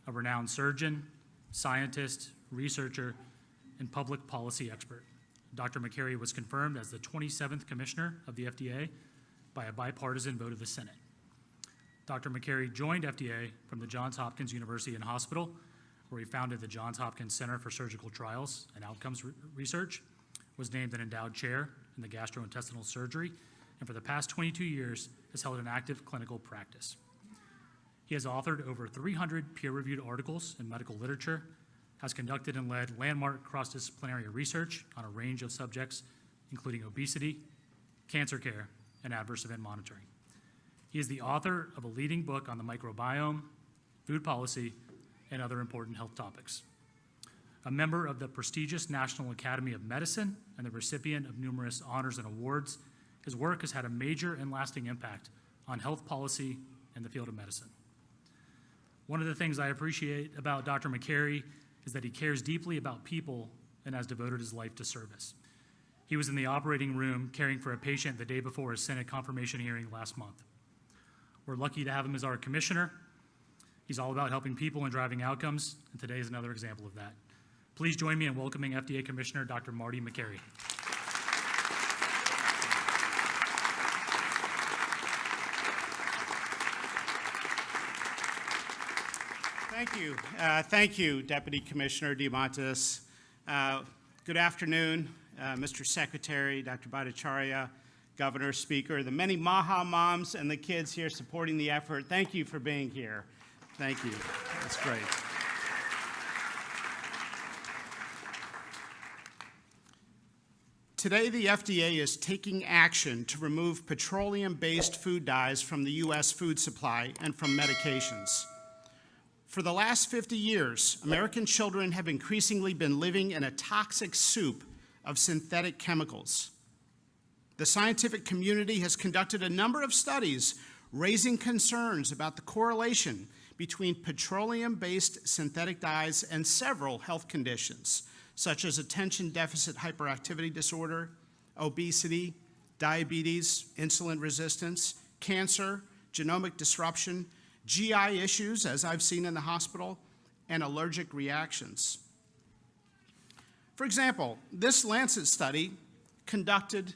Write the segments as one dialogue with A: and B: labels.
A: a renowned surgeon, scientist, researcher, and public policy expert. Dr. McCary was confirmed as the 27th Commissioner of the FDA by a bipartisan vote of the Senate. Dr. McCary joined FDA from the Johns Hopkins University and Hospital, where he founded the Johns Hopkins Center for Surgical Trials and Outcomes Research, was named an endowed chair in the gastrointestinal surgery, and for the past 22 years has held an active clinical practice. He has authored over 300 peer-reviewed articles in medical literature, has conducted and led landmark cross-disciplinary research on a range of subjects, including obesity, cancer care, and adverse event monitoring. He is the author of a leading book on the microbiome, food policy, and other important health topics. A member of the prestigious National Academy of Medicine and the recipient of numerous honors and awards, his work has had a major and lasting impact on health policy and the field of medicine. One of the things I appreciate about Dr. McCary is that he cares deeply about people and has devoted his life to service. He was in the operating room caring for a patient the day before his Senate confirmation hearing last month. We're lucky to have him as our commissioner. He's all about helping people and driving outcomes, and today is another example of that. Please join me in welcoming FDA Commissioner Dr. Marty McCary.
B: Thank you. Thank you, Deputy Commissioner Diamantis. Good afternoon, Mr. Secretary, Dr. Bhattacharya, Governor, Speaker, the many Maha moms and the kids here supporting the effort. Thank you for being here. Thank you. That's great. Today, the FDA is taking action to remove petroleum-based food dyes from the U.S. food supply and from medications. For the last 50 years, American children have increasingly been living in a toxic soup of synthetic chemicals. The scientific community has conducted a number of studies raising concerns about the correlation between petroleum-based synthetic dyes and several health conditions, such as attention deficit hyperactivity disorder, obesity, diabetes, insulin resistance, cancer, genomic disruption, GI issues, as I've seen in the hospital, and allergic reactions. For example, this Lancet study conducted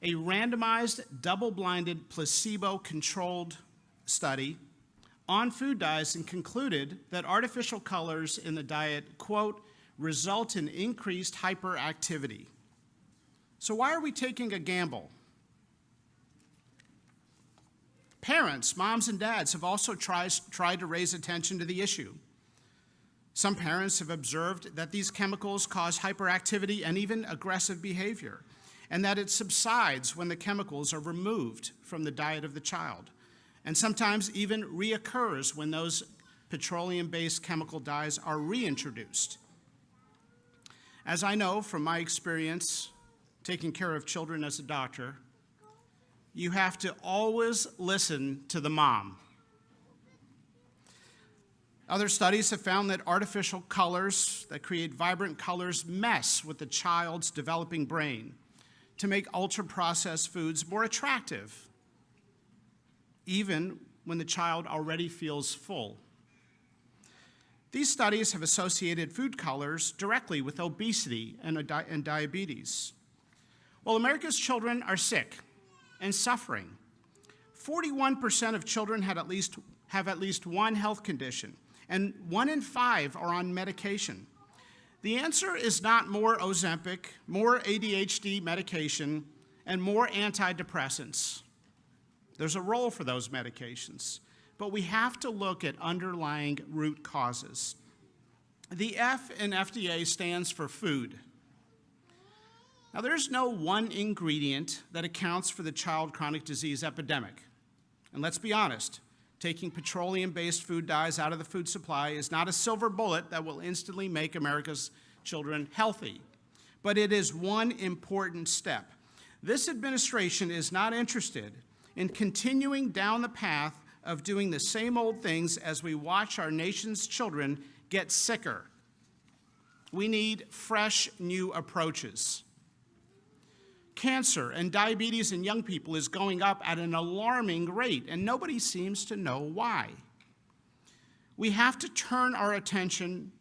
B: a randomized, double-blinded, placebo-controlled study on food dyes and concluded that artificial colors in the diet, quote, result in increased hyperactivity. So why are we taking a gamble? Parents, moms and dads, have also tried to raise attention to the issue. Some parents have observed that these chemicals cause hyperactivity and even aggressive behavior, and that it subsides when the chemicals are removed from the diet of the child, and sometimes even reoccurs when those petroleum-based chemical dyes are reintroduced. As I know from my experience taking care of children as a doctor, you have to always listen to the mom. Other studies have found that artificial colors that create vibrant colors mess with the child's developing brain to make ultra-processed foods more attractive, even when the child already feels full. These studies have associated food colors directly with obesity and diabetes. Well, America's children are sick and suffering. 41% of children have at least one health condition, and 1 in 5 are on medication. The answer is not more Ozempic, more ADHD medication, and more antidepressants. There's a role for those medications, but we have to look at underlying root causes. The F in FDA stands for food. Now, there's no one ingredient that accounts for the child chronic disease epidemic. And let's be honest, taking petroleum-based food dyes out of the food supply is not a silver bullet that will instantly make America's children healthy, but it is one important step. This administration is not interested in continuing down the path of doing the same old things as we watch our nation's children get sicker. We need fresh, new approaches. Cancer and diabetes in young people is going up at an alarming rate, and nobody seems to know why. we have to turn our attention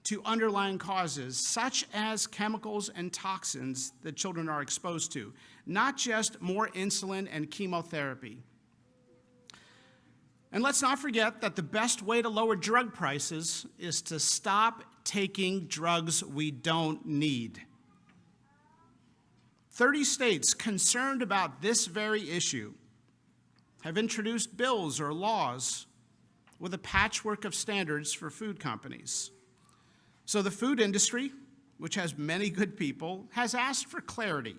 B: to underlying causes, such as chemicals and toxins that children are exposed to, not just more insulin and chemotherapy. And let's not forget that the best way to lower drug prices is to stop taking drugs we don't need. 30 states concerned about this very issue have introduced bills or laws with a patchwork of standards for food companies. So the food industry, which has many good people, has asked for clarity.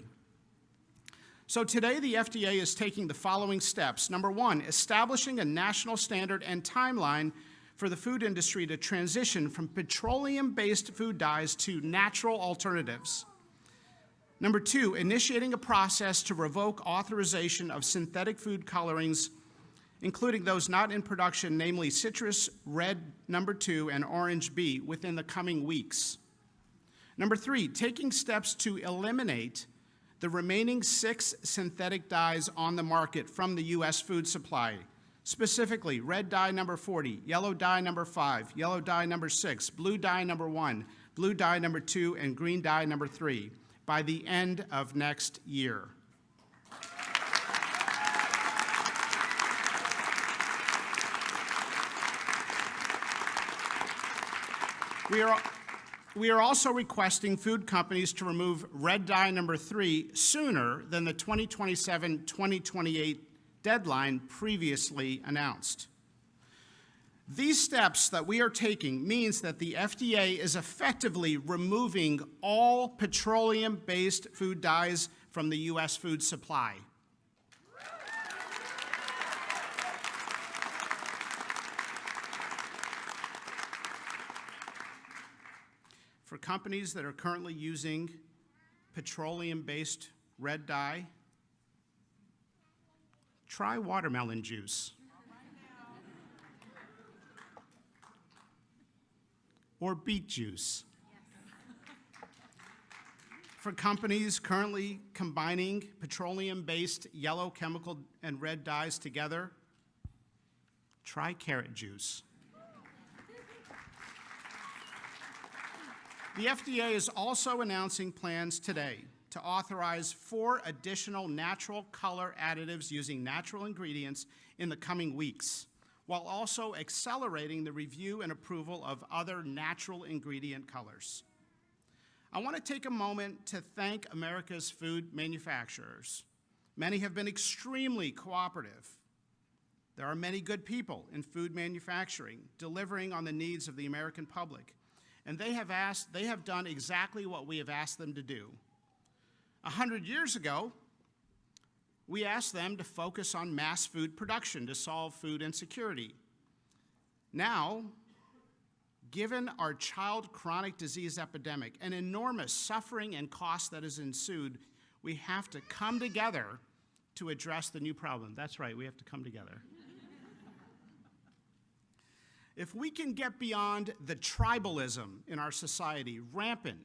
B: So today the FDA is taking the following steps. Number one, establishing a national standard and timeline for the food industry to transition from petroleum-based food dyes to natural alternatives. Number two, initiating a process to revoke authorization of synthetic food colorings, including those not in production, namely citrus red number 2 and orange B, within the coming weeks. Number three, taking steps to eliminate the remaining 6 synthetic dyes on the market from the U.S. food supply, specifically red dye number 40, yellow dye number 5, yellow dye number 6, blue dye number 1, blue dye number 2, and green dye number 3 by the end of next year. We are also requesting food companies to remove red dye number 3 sooner than the 2027-2028 deadline previously announced. These steps that we are taking means that the FDA is effectively removing all petroleum-based food dyes from the U.S. food supply. For companies that are currently using petroleum-based red dye, try watermelon juice. Or beet juice. For companies currently combining petroleum-based yellow chemical and red dyes together, try carrot juice. The FDA is also announcing plans today to authorize 4 additional natural color additives using natural ingredients in the coming weeks, while also accelerating the review and approval of other natural ingredient colors. I want to take a moment to thank America's food manufacturers. Many have been extremely cooperative. There are many good people in food manufacturing delivering on the needs of the American public. And they have done exactly what we have asked them to do. 100 years ago, we asked them to focus on mass food production to solve food insecurity. Now, given our child chronic disease epidemic and enormous suffering and cost that has ensued, we have to come together to address the new problem. That's right, we have to come together. If we can get beyond the tribalism in our society, rampant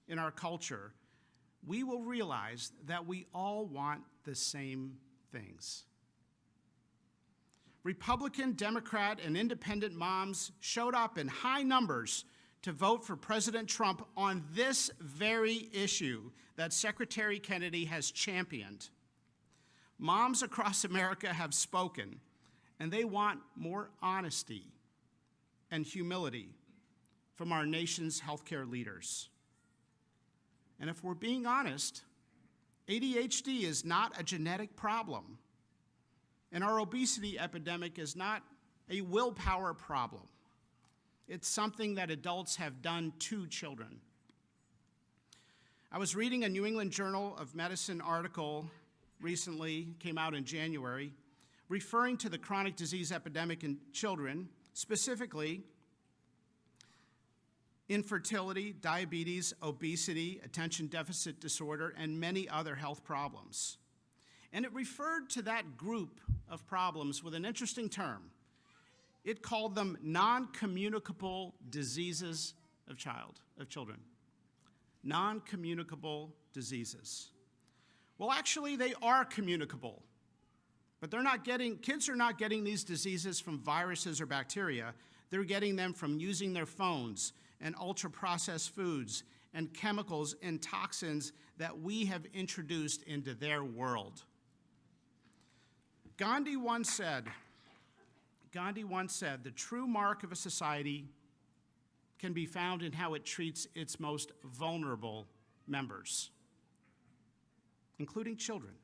B: in our culture, we will realize that we all want the same things. Republican, Democrat, and independent moms showed up in high numbers to vote for President Trump on this very issue that Secretary Kennedy has championed. Moms across America have spoken, and they want more honesty and humility from our nation's healthcare leaders. And if we're being honest, ADHD is not a genetic problem, and our obesity epidemic is not a willpower problem. It's something that adults have done to children. I was reading a New England Journal of Medicine article recently, came out in January, referring to the chronic disease epidemic in children, specifically infertility, diabetes, obesity, attention deficit disorder, and many other health problems. And it referred to that group of problems with an interesting term. It called them non-communicable diseases of children. Non-communicable diseases. Well, actually, they are communicable. But kids are not getting these diseases from viruses or bacteria. They're getting them from using their phones and ultra-processed foods and chemicals and toxins that we have introduced into their world. Gandhi once said, the true mark of a society can be found in how it treats its most vulnerable members, including children.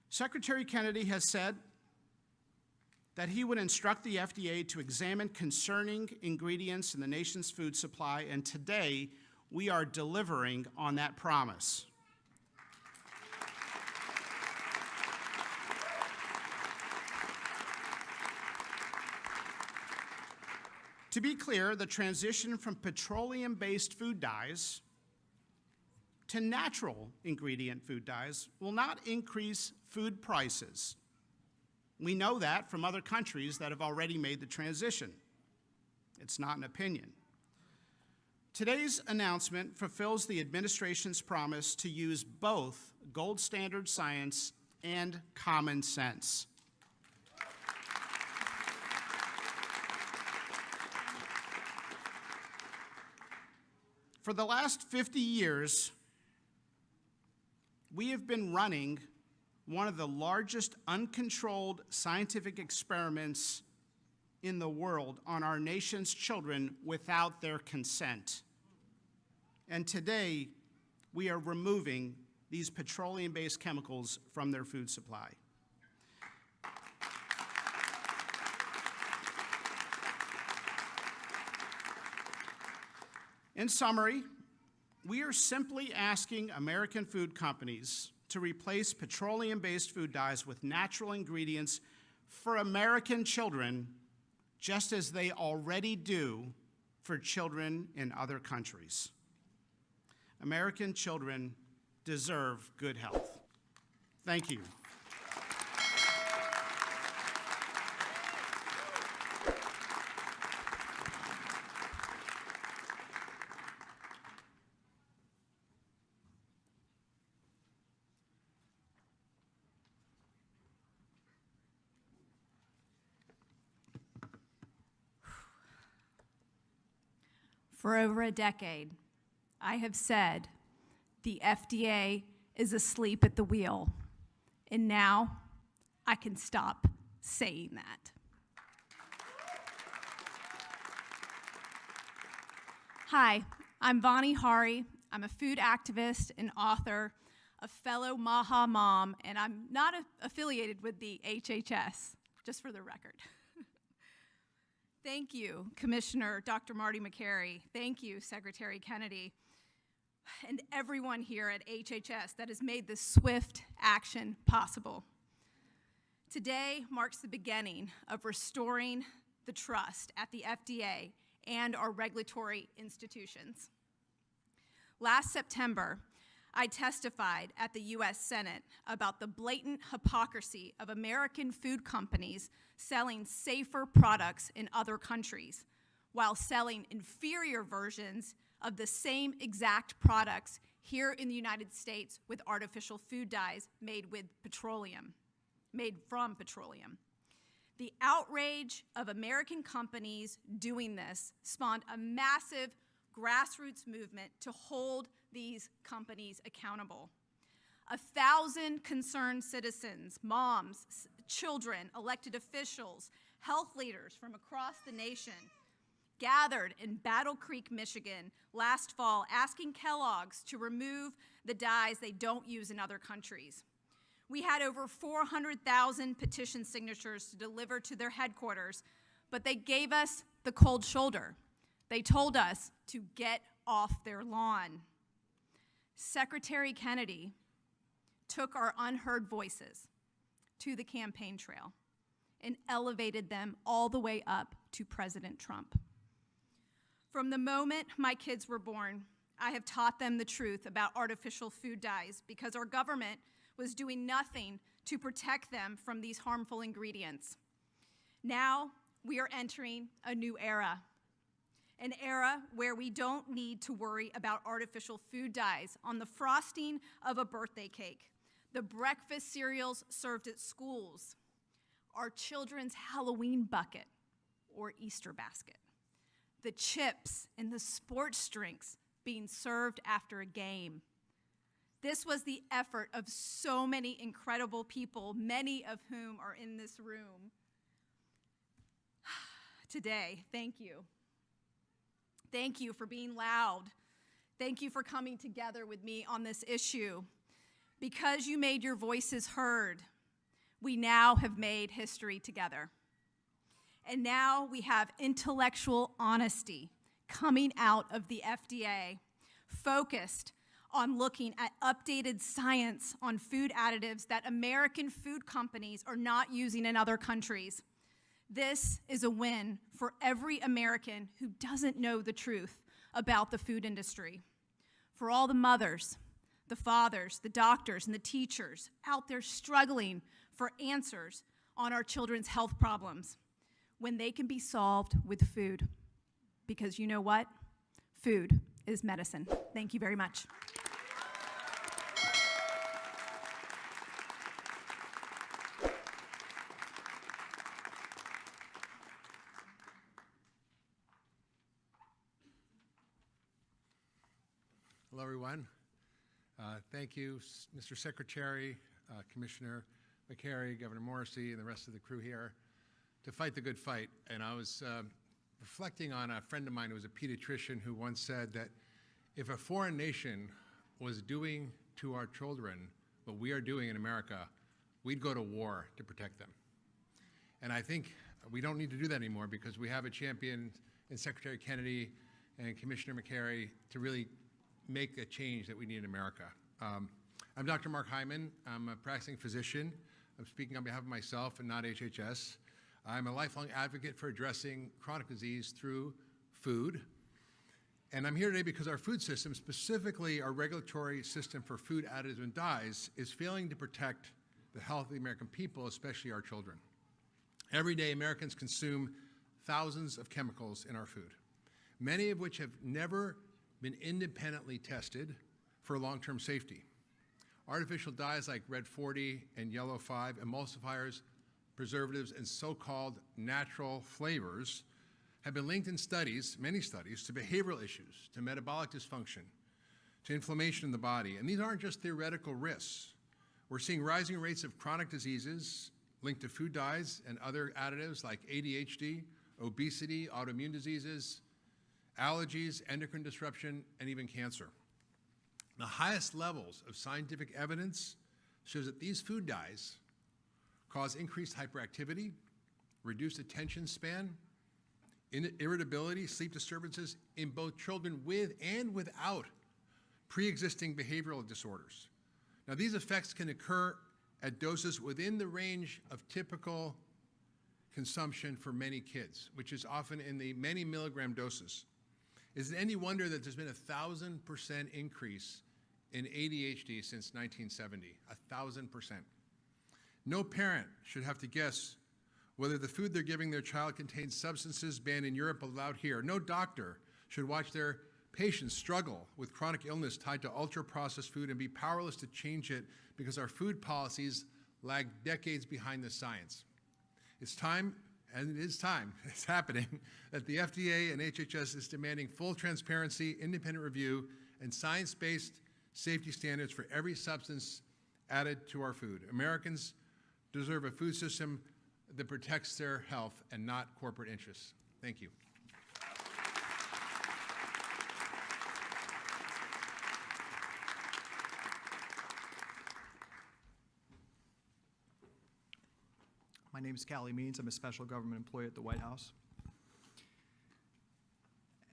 B: Secretary Kennedy has said that he would instruct the FDA to examine concerning ingredients in the nation's food supply, and today we are delivering on that promise. To be clear, the transition from petroleum-based food dyes to natural ingredient food dyes will not increase food prices. We know that from other countries that have already made the transition. It's not an opinion. Today's announcement fulfills the administration's promise to use both gold standard science and common sense. For the last 50 years, we have been running one of the largest uncontrolled scientific experiments in the world on our nation's children without their consent. And today, we are removing these petroleum-based chemicals from their food supply. In summary, we are simply asking American food companies to replace petroleum-based food dyes with natural ingredients for American children, just as they already do for children in other countries. American children deserve good health. Thank you.
C: For over a decade, I have said the FDA is asleep at the wheel, and now I can stop saying that. Hi, I'm Vani Hari. I'm a food activist and author, a fellow Maha mom, and I'm not affiliated with the HHS, just for the record. Thank you, Commissioner Dr. Marty Makary. Thank you, Secretary Kennedy, and everyone here at HHS that has made this swift action possible. Today marks the beginning of restoring the trust at the FDA and our regulatory institutions. Last September, I testified at the U.S. Senate about the blatant hypocrisy of American food companies selling safer products in other countries while selling inferior versions of the same exact products here in the United States with artificial food dyes made from petroleum. The outrage of American companies doing this spawned a massive grassroots movement to hold these companies accountable. 1,000 concerned citizens, moms, children, elected officials, health leaders from across the nation gathered in Battle Creek, Michigan last fall asking Kellogg's to remove the dyes they don't use in other countries. We had over 400,000 petition signatures to deliver to their headquarters, but they gave us the cold shoulder. They told us to get off their lawn. Secretary Kennedy took our unheard voices to the campaign trail and elevated them all the way up to President Trump. From the moment my kids were born, I have taught them the truth about artificial food dyes because our government was doing nothing to protect them from these harmful ingredients. Now we are entering a new era. An era where we don't need to worry about artificial food dyes on the frosting of a birthday cake, the breakfast cereals served at schools, our children's Halloween bucket, or Easter basket. The chips in the sports drinks being served after a game. This was the effort of so many incredible people, many of whom are in this room today. Thank you. Thank you for being loud. Thank you for coming together with me on this issue. Because you made your voices heard, we now have made history together. And now we have intellectual honesty coming out of the FDA, focused on looking at updated science on food additives that American food companies are not using in other countries. This is a win for every American who doesn't know the truth about the food industry. For all the mothers, the fathers, the doctors, and the teachers out there struggling for answers on our children's health problems when they can be solved with food. Because you know what? Food is medicine. Thank you very much.
D: Hello, everyone. Thank you, Mr. Secretary, Commissioner McCary, Governor Morrissey, and the rest of the crew here to fight the good fight. And I was reflecting on a friend of mine who was a pediatrician who once said that if a foreign nation was doing to our children what we are doing in America, we'd go to war to protect them. And I think we don't need to do that anymore because we have a champion in Secretary Kennedy and Commissioner McCary to really make a change that we need in America. I'm Dr. Mark Hyman. I'm a practicing physician. I'm speaking on behalf of myself and not HHS. I'm a lifelong advocate for addressing chronic disease through food. And I'm here today because our food system, specifically our regulatory system for food additives and dyes, is failing to protect the health of the American people, especially our children. Every day, Americans consume thousands of chemicals in our food, many of which have never been independently tested for long-term safety. Artificial dyes like Red 40 and Yellow 5, emulsifiers, preservatives, and so-called natural flavors have been linked in studies, many studies, to behavioral issues, to metabolic dysfunction, to inflammation in the body. And these aren't just theoretical risks. We're seeing rising rates of chronic diseases linked to food dyes and other additives like ADHD, obesity, autoimmune diseases, allergies, endocrine disruption, and even cancer. The highest levels of scientific evidence shows that these food dyes cause increased hyperactivity, reduced attention span, irritability, sleep disturbances in both children with and without pre-existing behavioral disorders. Now, these effects can occur at doses within the range of typical consumption for many kids, which is often in the many milligram doses. Is it any wonder that there's been a 1,000% increase in ADHD since 1970? 1,000%. No parent should have to guess whether the food they're giving their child contains substances banned in Europe but allowed here. No doctor should watch their patients struggle with chronic illness tied to ultra-processed food and be powerless to change it because our food policies lag decades behind the science. It's time, and it is time, it's happening, that the FDA and HHS is demanding full transparency, independent review, and science-based safety standards for every substance added to our food. Americans deserve a food system that protects their health and not corporate interests. Thank you.
E: My name is Callie Means. I'm a special government employee at the White House.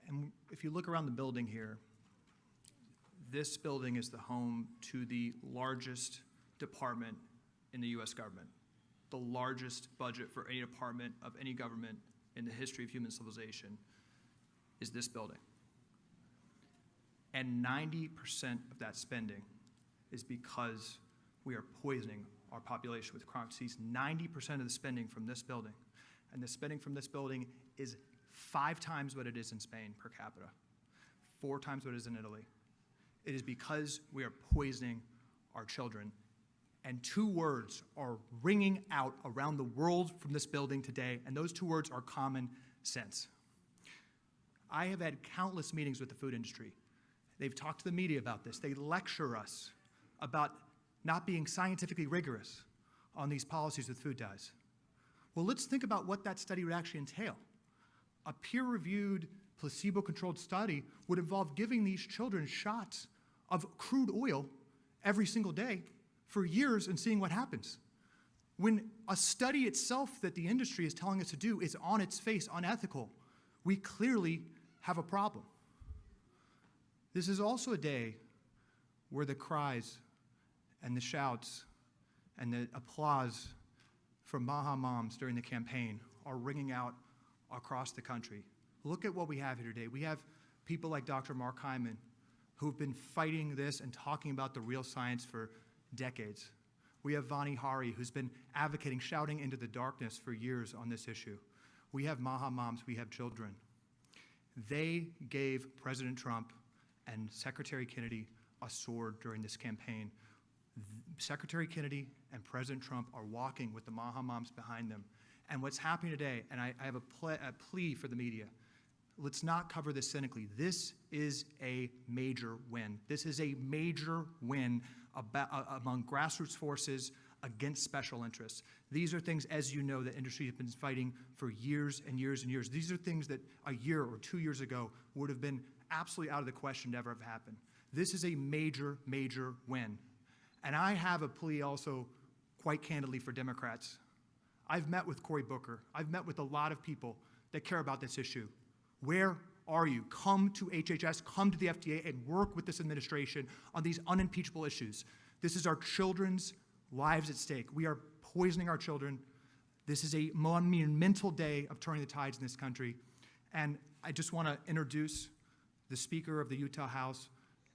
E: And if you look around the building here, this building is the home to the largest department in the U.S. government, the largest budget for any department of any government in the history of human civilization is this building. And 90% of that spending is because we are poisoning our population with chronic disease. 90% of the spending from this building, and the spending from this building is 5 times what it is in Spain per capita, 4 times what it is in Italy. It is because we are poisoning our children. And 2 words are ringing out around the world from this building today, and those 2 words are common: since. I have had countless meetings with the food industry. They've talked to the media about this. They lecture us about not being scientifically rigorous on these policies with food dyes. Well, let's think about what that study would actually entail. A peer-reviewed, placebo-controlled study would involve giving these children shots of crude oil every single day for years and seeing what happens. When a study itself that the industry is telling us to do is on its face unethical, we clearly have a problem. This is also a day where the cries and the shouts and the applause from Maha moms during the campaign are ringing out across the country. Look at what we have here today. We have people like Dr. Mark Hyman who've been fighting this and talking about the real science for decades. We have Vani Hari, who's been advocating, shouting into the darkness for years on this issue. We have Maha moms, we have children. They gave President Trump and Secretary Kennedy a sword during this campaign. Secretary Kennedy and President Trump are walking with the Maha moms behind them. And what's happening today, and I have a plea for the media, let's not cover this cynically. This is a major win. This is a major win among grassroots forces against special interests. These are things, as you know, that industry has been fighting for years and years and years. These are things that a year or 2 years ago would have been absolutely out of the question to ever have happened. This is a major, major win. And I have a plea also, quite candidly, for Democrats. I've met with Cory Booker. I've met with a lot of people that care about this issue. Where are you? Come to HHS, come to the FDA, and work with this administration on these unimpeachable issues. This is our children's lives at stake. We are poisoning our children. This is a monumental day of turning the tides in this country. And I just want to introduce the Speaker of the Utah House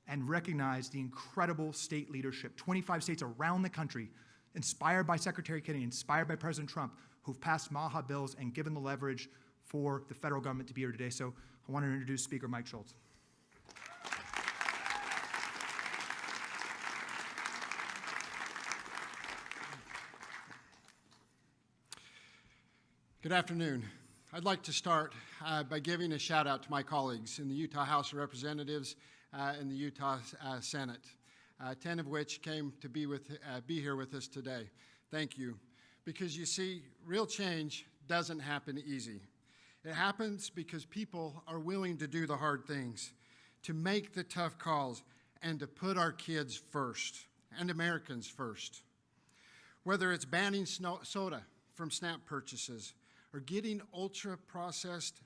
E: and recognize the incredible state leadership. 25 states around the country, inspired by Secretary Kennedy, inspired by President Trump, who've passed Maha bills and given the leverage for the federal government to be here today. So I want to introduce Speaker Mike Schultz.
F: Good afternoon. I'd like to start by giving a shout out to my colleagues in the Utah House of Representatives and the Utah Senate, 10 of which came to be here with us today. Thank you. Because you see, real change doesn't happen easy. It happens because people are willing to do the hard things, to make the tough calls, and to put our kids first, and Americans first. Whether it's banning soda from SNAP purchases, or getting ultra-processed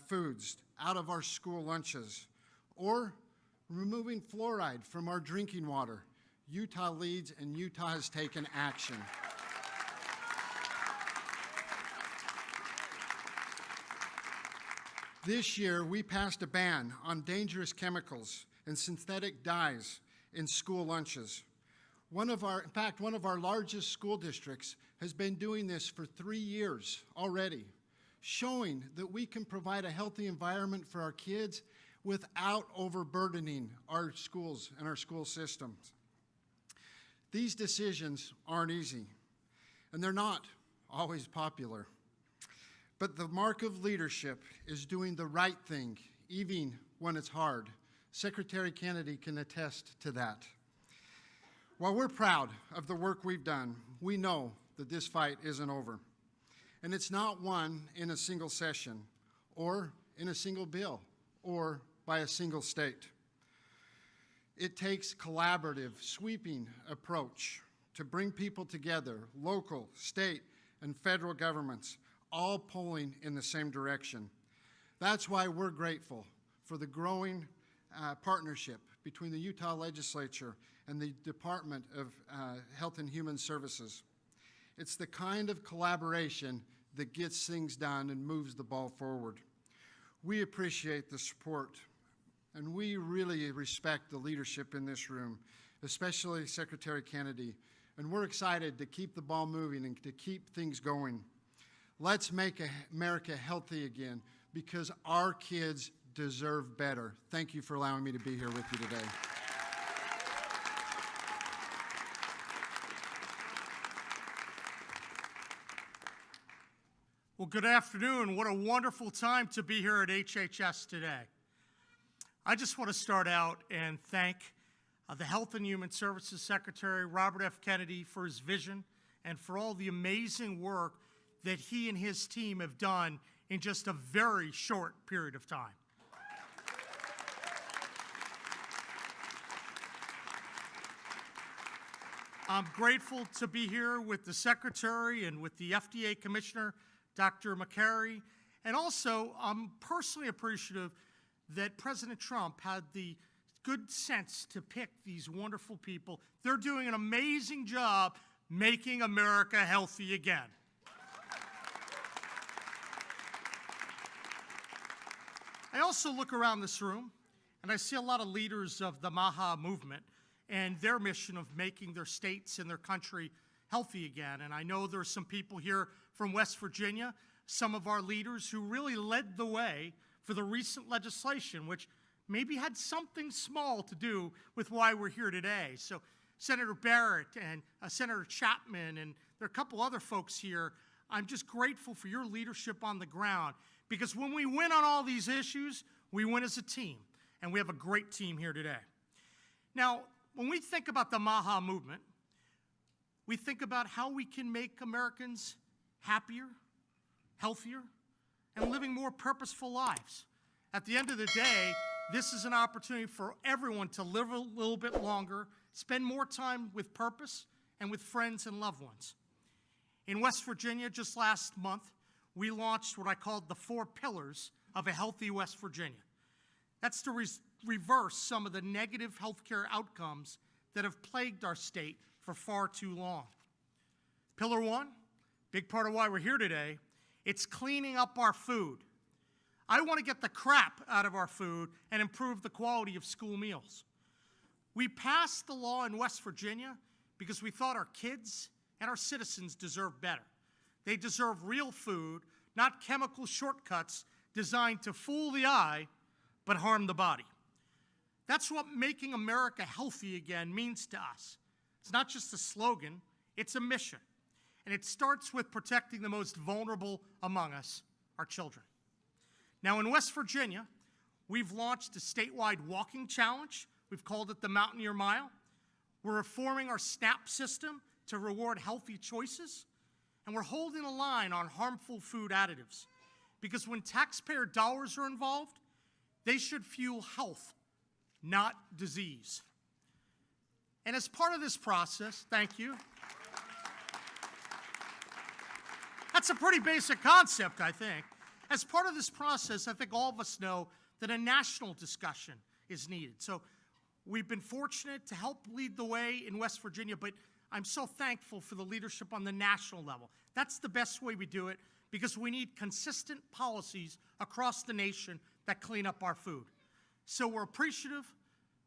F: foods out of our school lunches, or removing fluoride from our drinking water, Utah leads and Utah has taken action. This year, we passed a ban on dangerous chemicals and synthetic dyes in school lunches. In fact, one of our largest school districts has been doing this for 3 years already, showing that we can provide a healthy environment for our kids without overburdening our schools and our school systems. These decisions aren't easy, and they're not always popular. But the mark of leadership is doing the right thing, even when it's hard. Secretary Kennedy can attest to that. While we're proud of the work we've done, we know that this fight isn't over. And it's not won in a single session, or in a single bill, or by a single state. It takes collaborative, sweeping approach to bring people together, local, state, and federal governments, all pulling in the same direction. That's why we're grateful for the growing partnership between the Utah Legislature and the Department of Health and Human Services. It's the kind of collaboration that gets things done and moves the ball forward. We appreciate the support, and we really respect the leadership in this room, especially Secretary Kennedy, and we're excited to keep the ball moving and to keep things going. Let's make America healthy again, because our kids deserve better. Thank you for allowing me to be here with you today.
G: Well, good afternoon. What a wonderful time to be here at HHS today. I just want to start out and thank the Health and Human Services Secretary, Robert F. Kennedy, for his vision and for all the amazing work that he and his team have done in just a very short period of time. I'm grateful to be here with the Secretary and with the FDA Commissioner, Dr. McCary, and also I'm personally appreciative that President Trump had the good sense to pick these wonderful people. They're doing an amazing job making America healthy again. I also look around this room and I see a lot of leaders of the MAHA movement and their mission of making their states and their country healthy again. And I know there's some people here from West Virginia, some of our leaders who really led the way for the recent legislation, which maybe had something small to do with why we're here today. So Senator Barrett and Senator Chapman, and there are a couple other folks here, I'm just grateful for your leadership on the ground, because when we win on all these issues, we win as a team, and we have a great team here today. Now, when we think about the MAHA movement, we think about how we can make Americans happier, healthier, and living more purposeful lives. At the end of the day, this is an opportunity for everyone to live a little bit longer, spend more time with purpose and with friends and loved ones. In West Virginia, just last month, we launched what I called the 4 pillars of a healthy West Virginia. That's to reverse some of the negative healthcare outcomes that have plagued our state for far too long. Pillar 1, big part of why we're here today, it's cleaning up our food. I want to get the crap out of our food and improve the quality of school meals. We passed the law in West Virginia because we thought our kids and our citizens deserve better. They deserve real food, not chemical shortcuts designed to fool the eye but harm the body. That's what making America healthy again means to us. It's not just a slogan, it's a mission. And it starts with protecting the most vulnerable among us, our children. Now in West Virginia, we've launched a statewide walking challenge. We've called it the Mountaineer Mile. We're reforming our SNAP system to reward healthy choices. And we're holding a line on harmful food additives. Because when taxpayer dollars are involved, they should fuel health, not disease. And as part of this process, thank you. That's a pretty basic concept, I think. As part of this process, I think all of us know that a national discussion is needed. So we've been fortunate to help lead the way in West Virginia, but I'm so thankful for the leadership on the national level. That's the best way we do it, because we need consistent policies across the nation that clean up our food. So we're appreciative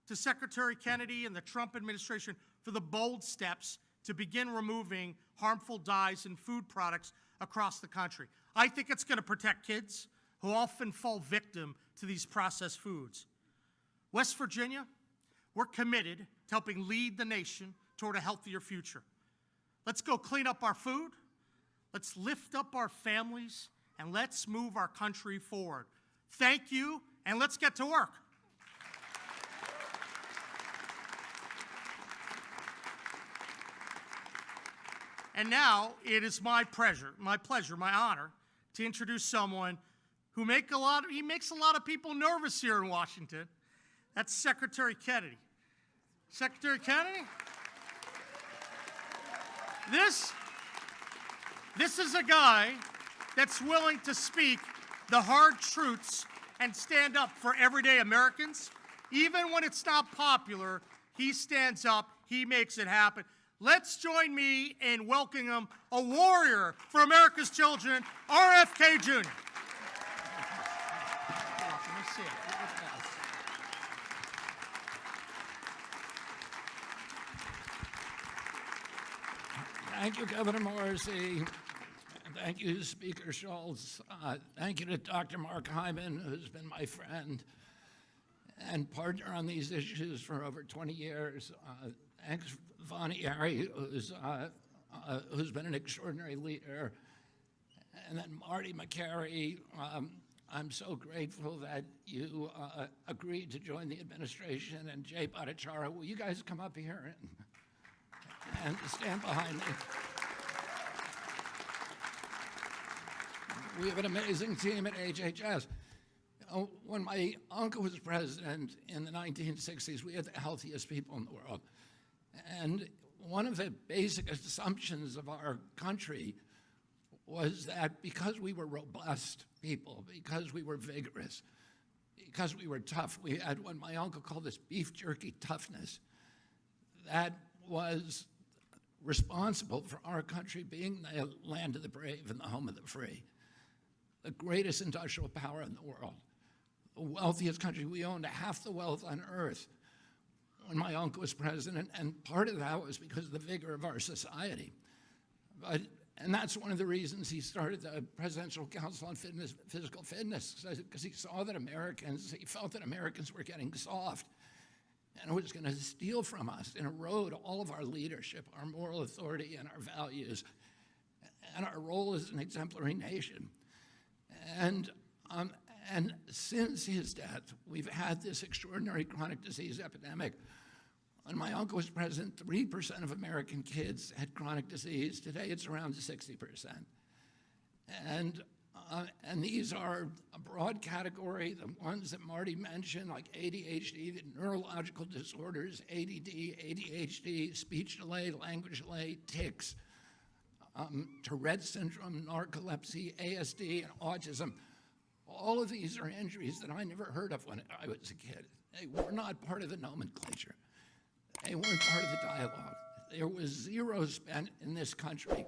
G: to Secretary Kennedy and the Trump administration for the bold steps to begin removing harmful dyes in food products across the country. I think it's going to protect kids who often fall victim to these processed foods. West Virginia, we're committed to helping lead the nation toward a healthier future. Let's go clean up our food, let's lift up our families, and let's move our country forward. Thank you, and let's get to work. And now it is my pleasure, my honor, to introduce someone who makes a lot of people nervous here in Washington. That's Secretary Kennedy. Secretary Kennedy? This is a guy that's willing to speak the hard truths and stand up for everyday Americans. Even when it's not popular, he stands up, he makes it happen. Let's join me in welcoming him, a warrior for America's children, RFK Jr.
H: Thank you, Governor Morrissey. Thank you, Speaker Schultz. Thank you to Dr. Mark Hyman, who's been my friend and partner on these issues for over 20 years. Thanks, Vonnie Harry, who's been an extraordinary leader. And then Marty McCary, I'm so grateful that you agreed to join the administration. And Jay Bhattacharya, will you guys come up here and stand behind me? We have an amazing team at HHS. When my uncle was president in the 1960s, we had the healthiest people in the world. And one of the basic assumptions of our country was that because we were robust people, because we were vigorous, because we were tough, we had what my uncle called this beef jerky toughness, that was responsible for our country being the land of the brave and the home of the free, the greatest industrial power in the world, the wealthiest country. We owned half the wealth on earth when my uncle was president, and part of that was because of the vigor of our society. And that's one of the reasons he started the Presidential Council on Physical Fitness, because he saw that he felt that Americans were getting soft, and it was going to steal from us and erode all of our leadership, our moral authority, and our values, and our role as an exemplary nation. And since his death, we've had this extraordinary chronic disease epidemic. When my uncle was president, 3% of American kids had chronic disease. Today, it's around 60%. And these are a broad category, the ones that Marty mentioned, like ADHD, the neurological disorders, ADD, ADHD, speech delay, language delay, tics, Tourette syndrome, narcolepsy, ASD, and autism. All of these are injuries that I never heard of when I was a kid. They were not part of the nomenclature. They weren't part of the dialogue. There was zero spent in this country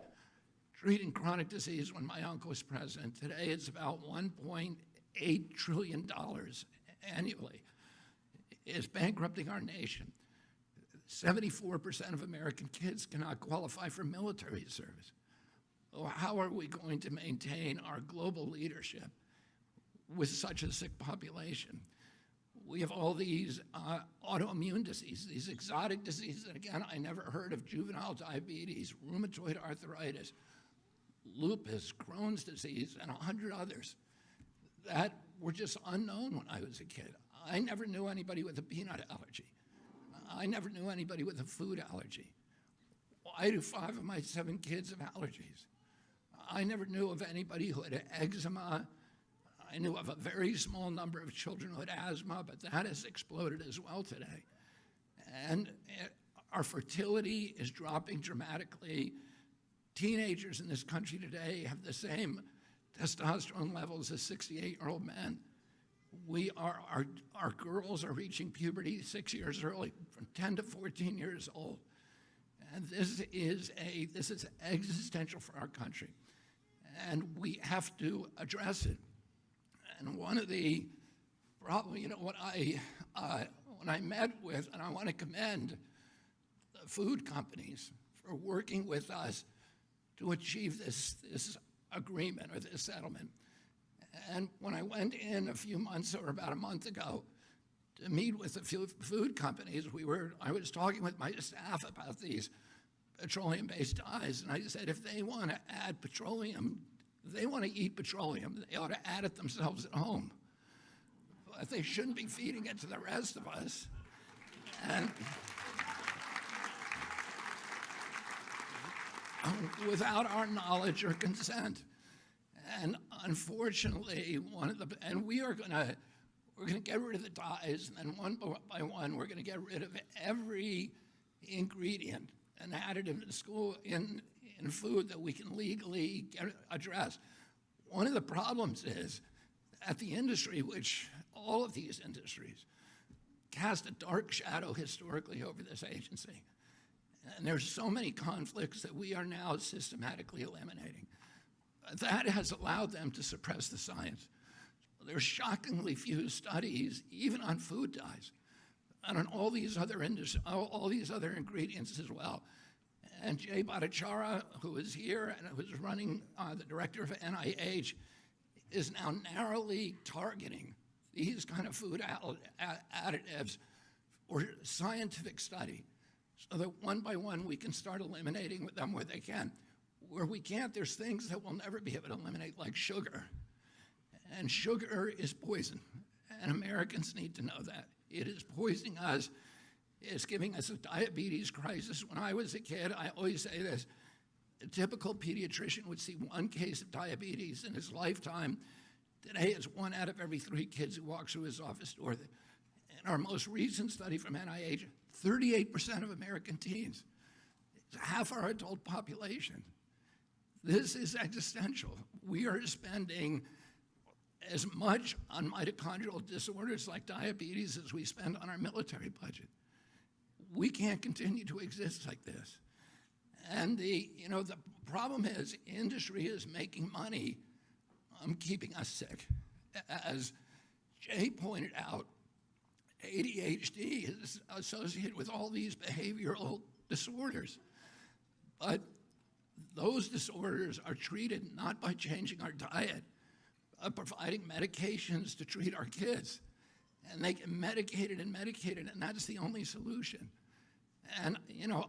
H: treating chronic disease when my uncle was president. Today, it's about $1.8 trillion annually. It's bankrupting our nation. 74% of American kids cannot qualify for military service. So how are we going to maintain our global leadership with such a sick population? We have all these autoimmune diseases, these exotic diseases, and again, I never heard of juvenile diabetes, rheumatoid arthritis, lupus, Crohn's disease, and 100 others that were just unknown when I was a kid. I never knew anybody with a peanut allergy. I never knew anybody with a food allergy. Why do 5 of my 7 kids have allergies? I never knew of anybody who had eczema. I knew of a very small number of children who had asthma, but that has exploded as well today. And our fertility is dropping dramatically. Teenagers in this country today have the same testosterone levels as 68-year-old men. Our girls are reaching puberty 6 years early, from 10 to 14 years old. And this is existential for our country. And we have to address it. And one of the problems, when I met with, and I want to commend the food companies for working with us to achieve this agreement or this settlement. And when I went in a few months or about a month ago to meet with the food companies, I was talking with my staff about these petroleum-based dyes, and I said, if they want to add petroleum, if they want to eat petroleum, they ought to add it themselves at home. But they shouldn't be feeding it to the rest of us. And without our knowledge or consent. And unfortunately, we're going to get rid of the dyes, and then one by one, we're going to get rid of every ingredient and additive in food that we can legally address. One of the problems is that the industry, which all of these industries, cast a dark shadow historically over this agency. And there's so many conflicts that we are now systematically eliminating. That has allowed them to suppress the science. There's shockingly few studies, even on food dyes, and on all these other ingredients as well. And Jay Bhattacharya, who is here and who's running the director of NIH, is now narrowly targeting these kind of food additives for scientific study, so that one by one we can start eliminating them where they can. Where we can't, there's things that we'll never be able to eliminate, like sugar. And sugar is poison, and Americans need to know that. It is poisoning us. It's giving us a diabetes crisis. When I was a kid, I always say this, a typical pediatrician would see 1 case of diabetes in his lifetime. Today, it's 1 out of every 3 kids who walks through his office door. In our most recent study from NIH, 38% of American teens, it's half our adult population. This is existential. We are spending as much on mitochondrial disorders like diabetes as we spend on our military budget. We can't continue to exist like this. And the problem is industry is making money keeping us sick. As Jay pointed out, ADHD is associated with all these behavioral disorders. But those disorders are treated not by changing our diet, but providing medications to treat our kids. And they get medicated, and that's the only solution. And,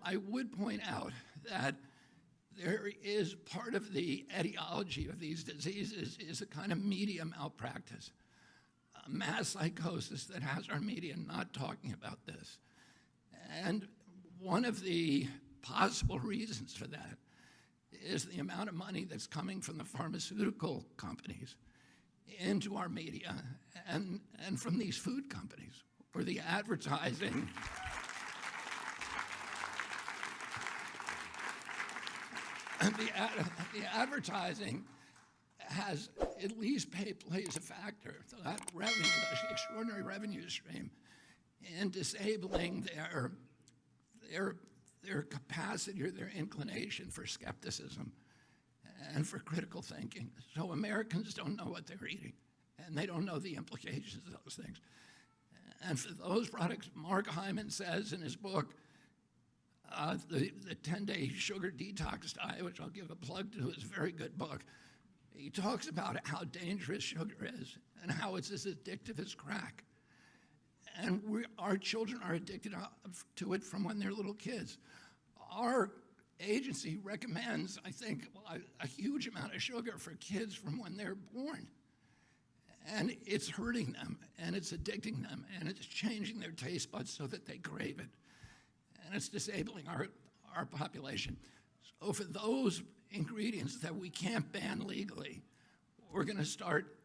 H: I would point out that there is part of the etiology of these diseases is a kind of media malpractice, a mass psychosis that has our media not talking about this. And one of the possible reasons for that is the amount of money that's coming from the pharmaceutical companies into our media and from these food companies, where the advertising the advertising has at least plays a factor. So that revenue, that extraordinary revenue stream, in disabling their capacity or their inclination for skepticism and for critical thinking. So Americans don't know what they're eating, and they don't know the implications of those things. And for those products, Mark Hyman says in his book, the 10-Day Sugar Detox Diet, which I'll give a plug to, is a very good book. He talks about how dangerous sugar is and how it's as addictive as crack. And our children are addicted to it from when they're little kids. Our agency recommends, I think, a huge amount of sugar for kids from when they're born. And it's hurting them, and it's addicting them, and it's changing their taste buds so that they crave it. And it's disabling our population. So for those ingredients that we can't ban legally, we're going to start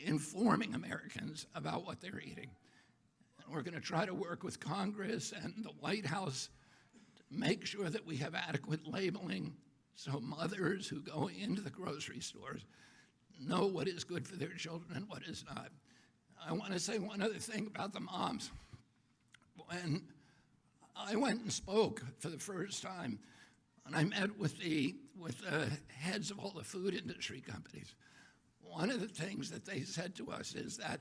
H: informing Americans about what they're eating. And we're going to try to work with Congress and the White House to make sure that we have adequate labeling so mothers who go into the grocery stores know what is good for their children and what is not. I want to say one other thing about the moms. When I went and spoke for the first time, and I met with the heads of all the food industry companies. One of the things that they said to us is that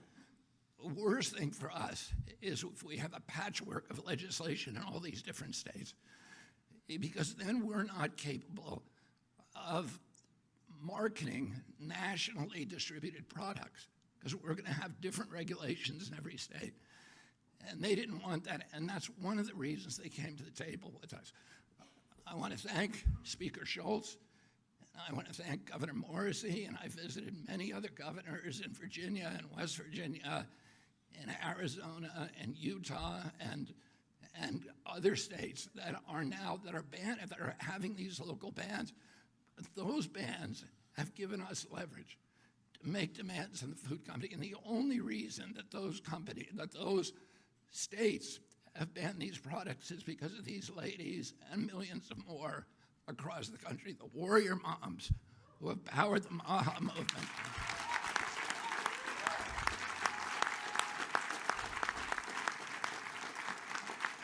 H: the worst thing for us is if we have a patchwork of legislation in all these different states, because then we're not capable of marketing nationally distributed products, because we're going to have different regulations in every state. And they didn't want that, and that's one of the reasons they came to the table with us. I want to thank Speaker Schultz, and I want to thank Governor Morrissey, and I visited many other governors in Virginia and West Virginia, in Arizona and Utah and other states that are having these local bans. But those bans have given us leverage to make demands on the food company, and the only reason that those states have banned these products is because of these ladies and millions of more across the country, the warrior moms who have powered the MAHA movement.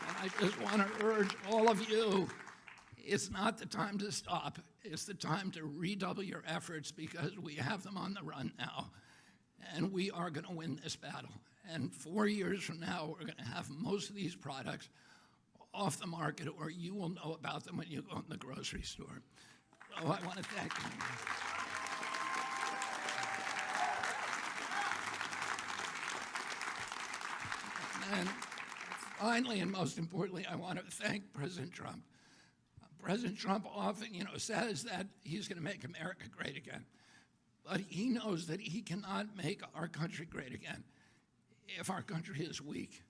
H: And I just want to urge all of you, it's not the time to stop. It's the time to redouble your efforts, because we have them on the run now, and we are going to win this battle. And 4 years from now, we're going to have most of these products off the market, or you will know about them when you go in the grocery store. So I want to thank you. And finally, and most importantly, I want to thank President Trump. President Trump often, says that he's going to make America great again. But he knows that he cannot make our country great again if our country is weak,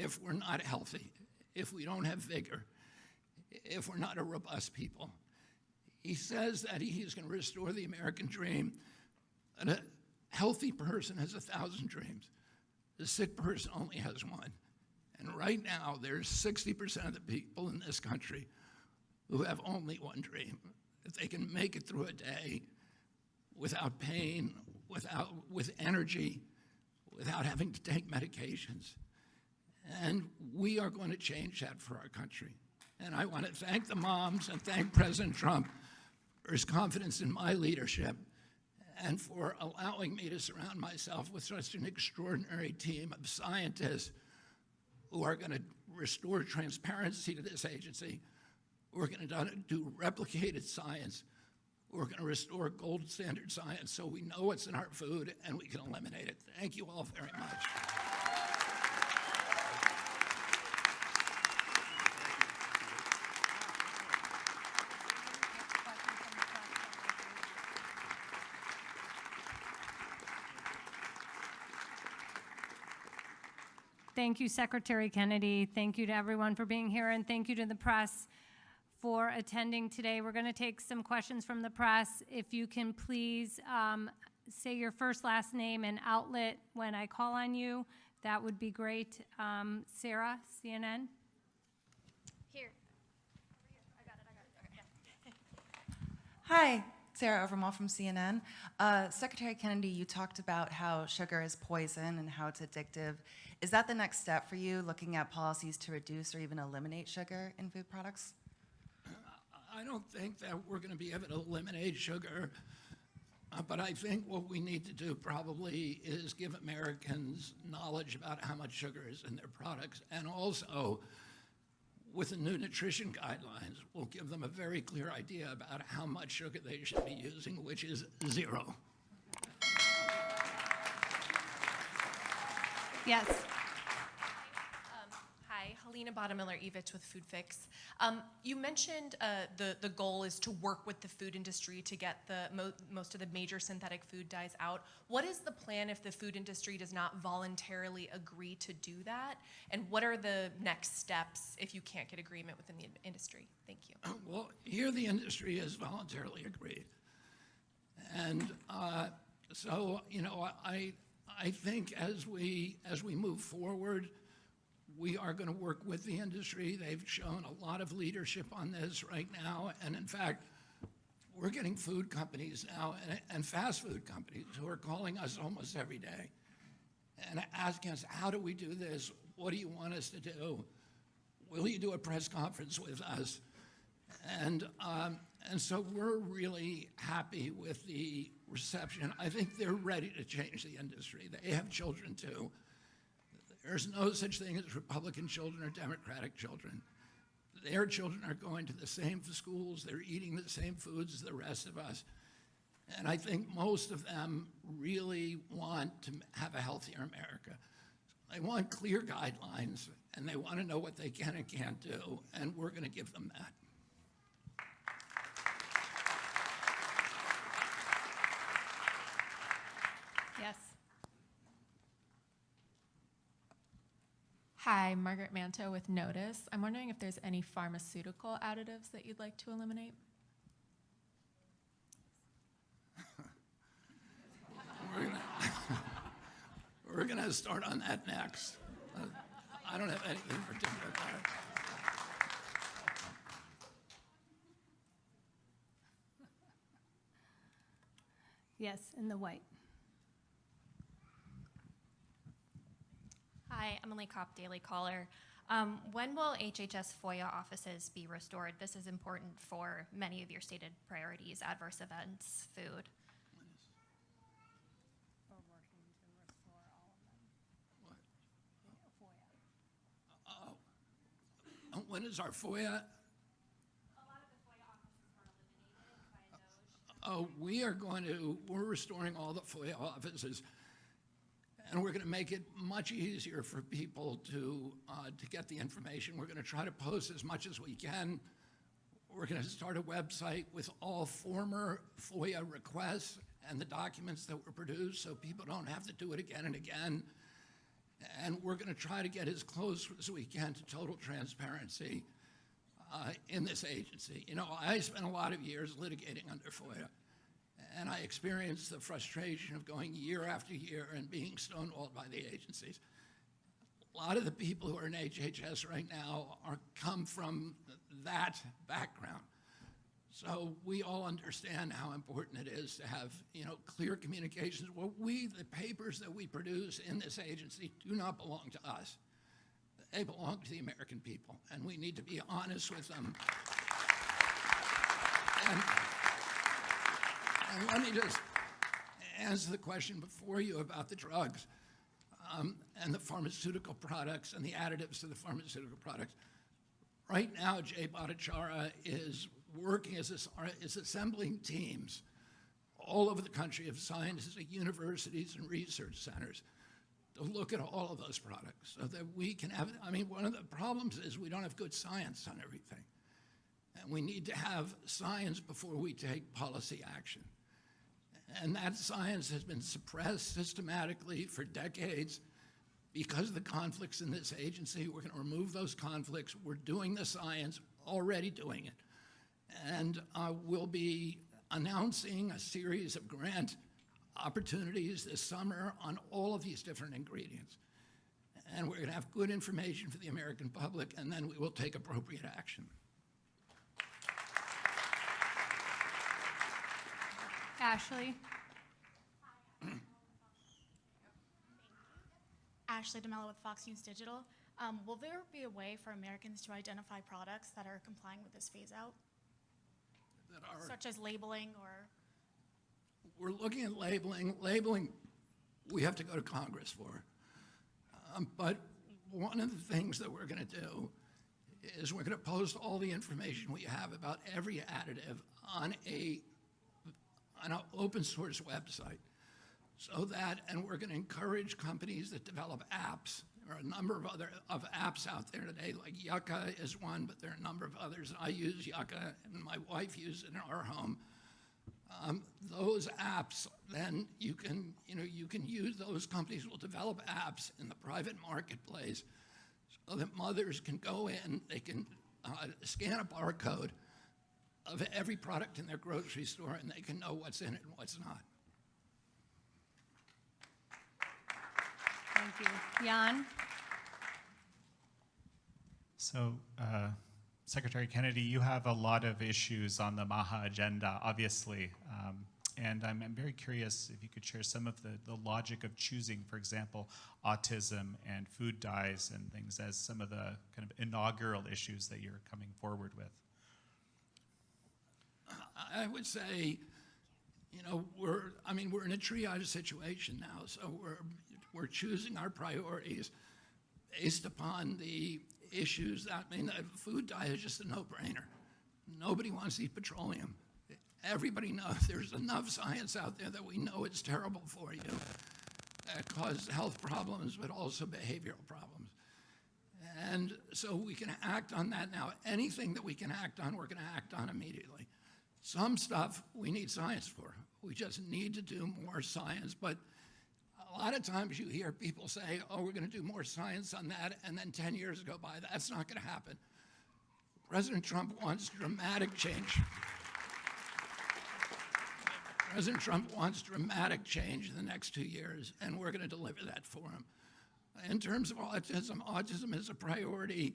H: if we're not healthy, if we don't have vigor, if we're not a robust people. He says that he is going to restore the American dream. And a healthy person has 1,000 dreams. The sick person only has one. And right now, there's 60% of the people in this country who have only one dream, that they can make it through a day without pain, with energy, without having to take medications. And we are going to change that for our country. And I want to thank the moms and thank President Trump for his confidence in my leadership and for allowing me to surround myself with such an extraordinary team of scientists who are going to restore transparency to this agency. We're going to do replicated science. We're going to restore gold standard science so we know what's in our food and we can eliminate it. Thank you all very much.
I: Thank you, Secretary Kennedy. Thank you to everyone for being here, and thank you to the press for attending today. We're going to take some questions from the press. If you can please say your first, last name, and outlet when I call on you, that would be great. Sarah, CNN.
J: Here. I got it. Okay. Hi, Sarah Overmall from CNN. Secretary Kennedy, you talked about how sugar is poison and how it's addictive. Is that the next step for you, looking at policies to reduce or even eliminate sugar in food products?
H: I don't think that we're going to be able to eliminate sugar, but I think what we need to do probably is give Americans knowledge about how much sugar is in their products, and also with the new nutrition guidelines, we'll give them a very clear idea about how much sugar they should be using, which is 0.
I: Yes.
K: Hi, Helena Bottomiller-Evich with Food Fix. You mentioned the goal is to work with the food industry to get the most of the major synthetic food dyes out. What is the plan if the food industry does not voluntarily agree to do that? And what are the next steps if you can't get agreement within the industry? Thank you.
H: Well, here the industry has voluntarily agreed. And so, I think as we move forward, we are going to work with the industry. They've shown a lot of leadership on this right now. And in fact, we're getting food companies now and fast food companies who are calling us almost every day and asking us, how do we do this? What do you want us to do? Will you do a press conference with us? And so we're really happy with the reception. I think they're ready to change the industry. They have children too. There's no such thing as Republican children or Democratic children. Their children are going to the same schools, they're eating the same foods as the rest of us. And I think most of them really want to have a healthier America. They want clear guidelines, and they want to know what they can and can't do, and we're going to give them that.
I: Yes.
L: Hi, Margaret Manto with Notice. I'm wondering if there's any pharmaceutical additives that you'd like to eliminate?
H: We're gonna start on that next. I don't have anything particular there.
I: Yes, in the white.
M: Hi, Emily Kopp, Daily Caller. When will HHS FOIA offices be restored? This is important for many of your stated priorities, adverse events, food.
H: When is our FOIA? Oh, we're restoring all the FOIA offices, and we're going to make it much easier for people to get the information. We're going to try to post as much as we can. We're going to start a website with all former FOIA requests and the documents that were produced so people don't have to do it again and again. And we're going to try to get as close as we can to total transparency in this agency. You know, I spent a lot of years litigating under FOIA, and I experienced the frustration of going year after year and being stonewalled by the agencies. A lot of the people who are in HHS right now come from that background. So we all understand how important it is to have, you know, clear communications. Well, the papers that we produce in this agency do not belong to us. They belong to the American people, and we need to be honest with them. And let me just answer the question before you about the drugs and the pharmaceutical products and the additives to the pharmaceutical products. Right now, Jay Bhattacharya is working is assembling teams all over the country of scientists at universities and research centers to look at all of those products so that we can have, I mean, one of the problems is we don't have good science on everything. And we need to have science before we take policy action. And that science has been suppressed systematically for decades because of the conflicts in this agency. We're going to remove those conflicts. We're doing the science, already doing it. And we'll be announcing a series of grant opportunities this summer on all of these different ingredients. And we're going to have good information for the American public, and then we will take appropriate action.
I: Ashley.
N: Ashley DeMello with Fox News Digital. Will there be a way for Americans to identify products that are complying with this phase out? Such as labeling or?
H: We're looking at labeling. Labeling, we have to go to Congress for. But one of the things that we're going to do is we're going to post all the information we have about every additive on an open source website. So that, and we're going to encourage companies that develop apps. There are a number of other apps out there today, like Yucca is one, but there are a number of others. I use Yucca, and my wife uses it in our home. Those apps, then you can use, those companies will develop apps in the private marketplace so that mothers can go in, they can scan a barcode of every product in their grocery store, and they can know what's in it and what's not.
I: Thank you. Jan?
O: So, Secretary Kennedy, you have a lot of issues on the MAHA agenda, obviously, and I'm very curious if you could share some of the logic of choosing, for example, autism and food dyes and things as some of the kind of inaugural issues that you're coming forward with.
H: I would say, you know, we're in a triage situation now, so we're choosing our priorities based upon the issues. Food dye is just a no-brainer. Nobody wants to eat petroleum. Everybody knows there's enough science out there that we know it's terrible for you. It causes health problems, but also behavioral problems. And so we can act on that now. Anything that we can act on, we're going to act on immediately. Some stuff we need science for. We just need to do more science. But a lot of times you hear people say, oh, we're going to do more science on that, and then 10 years go by. That's not going to happen. President Trump wants dramatic change. President Trump wants dramatic change in the next 2 years, and we're going to deliver that for him. In terms of autism, autism is a priority.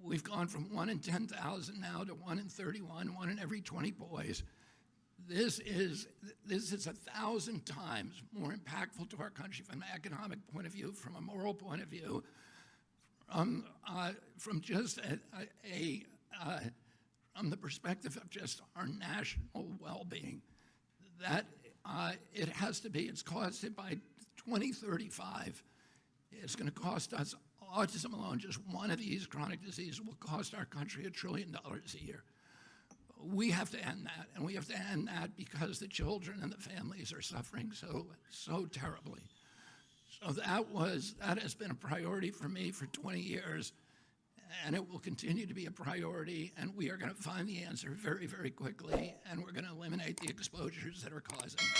H: We've gone from 1 in 10,000 now to 1 in 31, 1 in every 20 boys. This is 1,000 times more impactful to our country from an economic point of view, from a moral point of view, from just from the perspective of just our national well-being. That it has to be. It's costed by 2035. It's going to cost us, autism alone, just one of these chronic diseases will cost our country $1 trillion a year. We have to end that, and we have to end that because the children and the families are suffering so terribly. So that has been a priority for me for 20 years, and it will continue to be a priority, and we are going to find the answer very, very quickly, and we're going to eliminate the exposures that are causing it.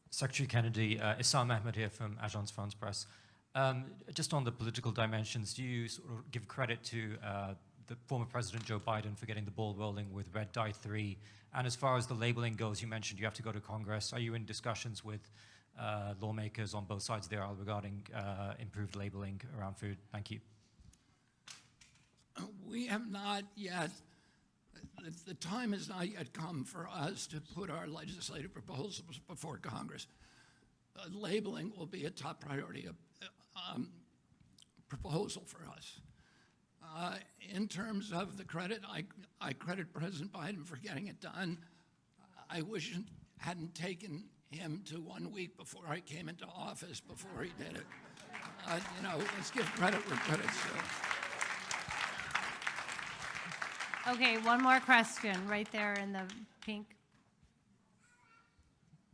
P: Secretary Kennedy, Issam Ahmed here from Agence France Presse. Just on the political dimensions, do you sort of give credit to the former President Joe Biden for getting the ball rolling with Red Dye 3? And as far as the labeling goes, you mentioned you have to go to Congress. Are you in discussions with lawmakers on both sides of the aisle regarding improved labeling around food? Thank you.
H: We have not yet. The time has not yet come for us to put our legislative proposals before Congress. Labeling will be a top priority proposal for us. In terms of the credit, I credit President Biden for getting it done. I wish it hadn't taken him to 1 week before I came into office before he did it. Let's give credit where credit's due.
I: Okay, one more question right there in the pink.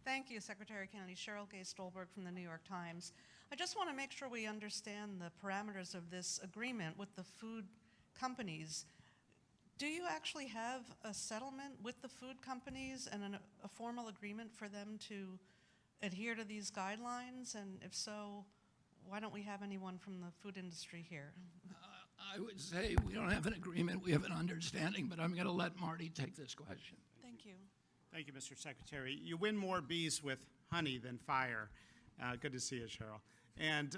Q: Thank you, Secretary Kennedy. Cheryl Gay Stolberg from the New York Times. I just want to make sure we understand the parameters of this agreement with the food companies. Do you actually have a settlement with the food companies and a formal agreement for them to adhere to these guidelines? And if so, why don't we have anyone from the food industry here?
H: I would say we don't have an agreement, we have an understanding, but I'm going to let Marty take this question.
Q: Thank you.
B: Thank you, Mr. Secretary. You win more bees with honey than fire. Good to see you, Cheryl. And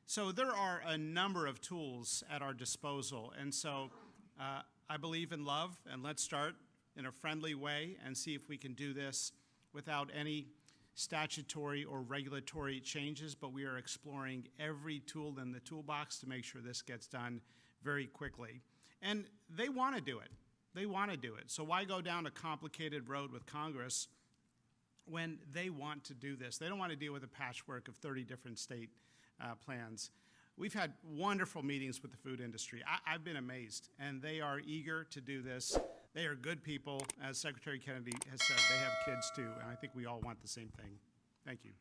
B: so there are a number of tools at our disposal. And so I believe in love, and let's start in a friendly way and see if we can do this without any statutory or regulatory changes, but we are exploring every tool in the toolbox to make sure this gets done very quickly. And they want to do it. They want to do it. So why go down a complicated road with Congress when they want to do this? They don't want to deal with a patchwork of 30 different state plans. We've had wonderful meetings with the food industry. I've been amazed, and they are eager to do this. They are good people. As Secretary Kennedy has said, they have kids too, and I think we all want the same thing. Thank you.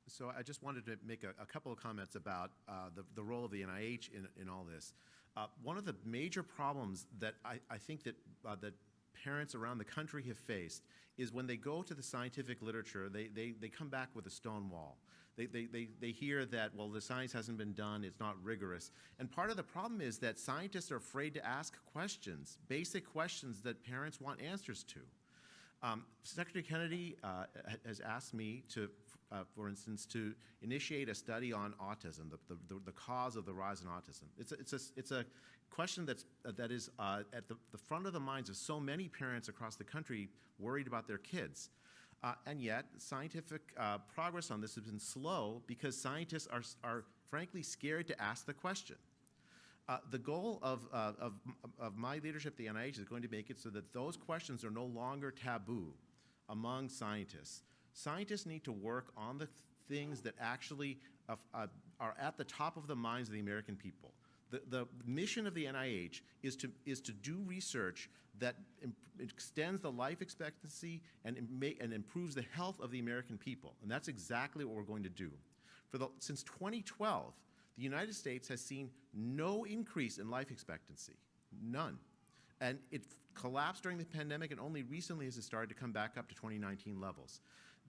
R: So I just wanted to make a couple of comments about the role of the NIH in all this. One of the major problems that I think that parents around the country have faced is when they go to the scientific literature, they come back with a stone wall. They hear that, well, the science hasn't been done, it's not rigorous. And part of the problem is that scientists are afraid to ask questions, basic questions that parents want answers to. Secretary Kennedy has asked me to, for instance, to initiate a study on autism, the cause of the rise in autism. It's a question that is at the front of the minds of so many parents across the country worried about their kids. And yet, scientific progress on this has been slow because scientists are frankly scared to ask the question. The goal of my leadership at the NIH is going to make it so that those questions are no longer taboo among scientists. Scientists need to work on the things that actually are at the top of the minds of the American people. The mission of the NIH is to do research that extends the life expectancy and improves the health of the American people. And that's exactly what we're going to do. Since 2012, the United States has seen no increase in life expectancy, none. And it collapsed during the pandemic, and only recently has it started to come back up to 2019 levels.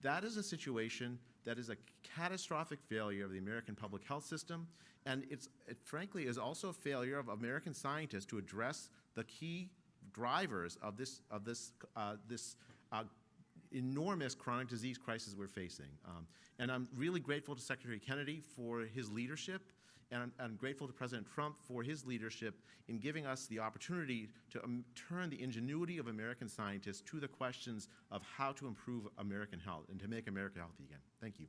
R: That is a situation that is a catastrophic failure of the American public health system, and it frankly is also a failure of American scientists to address the key drivers of this enormous chronic disease crisis we're facing. And I'm really grateful to Secretary Kennedy for his leadership, and I'm grateful to President Trump for his leadership in giving us the opportunity to turn the ingenuity of American scientists to the questions of how to improve American health and to make America healthy again. Thank you.